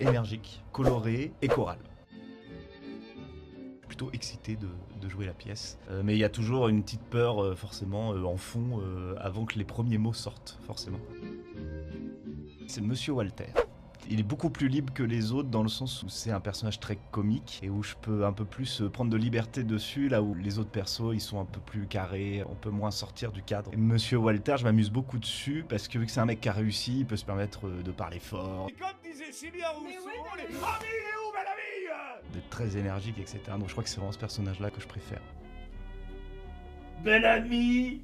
énergique, coloré et choral. Plutôt excité de jouer la pièce. Mais il y a toujours une petite peur forcément en fond avant que les premiers mots sortent, forcément. C'est Monsieur Walter. Il est beaucoup plus libre que les autres dans le sens où c'est un personnage très comique et où je peux un peu plus prendre de liberté dessus, là où les autres persos ils sont un peu plus carrés, on peut moins sortir du cadre. Et Monsieur Walter, je m'amuse beaucoup dessus parce que vu que c'est un mec qui a réussi, il peut se permettre de parler fort. Et comme disait si bien Rousseau, les amis, il est où, belle amie? D'être très énergique, etc. Donc je crois que c'est vraiment ce personnage-là que je préfère. Belle amie!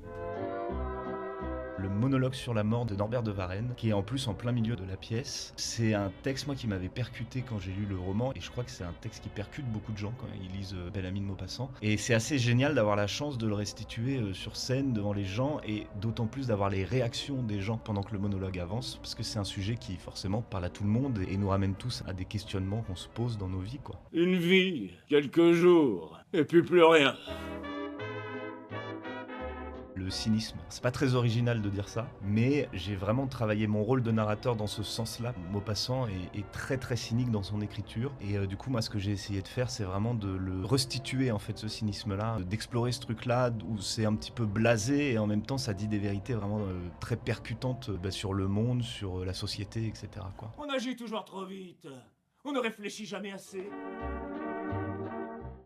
Le monologue sur la mort de Norbert de Varenne, qui est en plus en plein milieu de la pièce. C'est un texte, moi, qui m'avait percuté quand j'ai lu le roman, et je crois que c'est un texte qui percute beaucoup de gens quand ils lisent Belle Amie de Maupassant. Et c'est assez génial d'avoir la chance de le restituer sur scène devant les gens, et d'autant plus d'avoir les réactions des gens pendant que le monologue avance, parce que c'est un sujet qui, forcément, parle à tout le monde, et nous ramène tous à des questionnements qu'on se pose dans nos vies, quoi. Une vie, quelques jours, et puis plus rien. Le cynisme. C'est pas très original de dire ça, mais j'ai vraiment travaillé mon rôle de narrateur dans ce sens-là. Maupassant est très très cynique dans son écriture, et du coup moi ce que j'ai essayé de faire c'est vraiment de le restituer en fait, ce cynisme-là, d'explorer ce truc-là où c'est un petit peu blasé et en même temps ça dit des vérités vraiment très percutantes sur le monde, sur la société, etc. quoi. On agit toujours trop vite. On ne réfléchit jamais assez.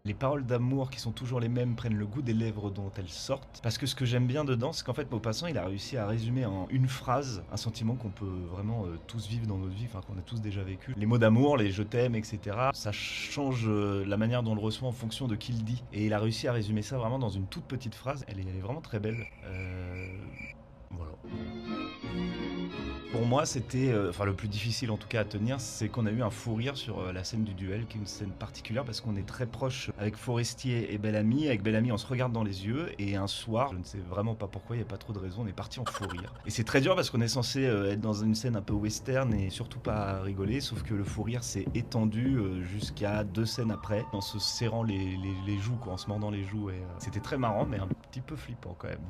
Les paroles d'amour qui sont toujours les mêmes prennent le goût des lèvres dont elles sortent. Parce que ce que j'aime bien dedans, c'est qu'en fait Maupassant il a réussi à résumer en une phrase un sentiment qu'on peut vraiment tous vivre dans notre vie, enfin qu'on a tous déjà vécu. Les mots d'amour, les je t'aime, etc. Ça change la manière dont on le reçoit en fonction de qui le dit. Et il a réussi à résumer ça vraiment dans une toute petite phrase. Elle est vraiment très belle. Voilà. Pour moi, c'était, le plus difficile en tout cas à tenir, c'est qu'on a eu un fou rire sur la scène du duel, qui est une scène particulière parce qu'on est très proche avec Forestier et Belle Amie. Avec Belle Amie, on se regarde dans les yeux et un soir, je ne sais vraiment pas pourquoi, il n'y a pas trop de raison, on est parti en fou rire. Et c'est très dur parce qu'on est censé être dans une scène un peu western et surtout pas rigoler, sauf que le fou rire s'est étendu jusqu'à 2 scènes après, en se serrant les joues, quoi, en se mordant les joues. Et c'était très marrant, mais un petit peu flippant quand même.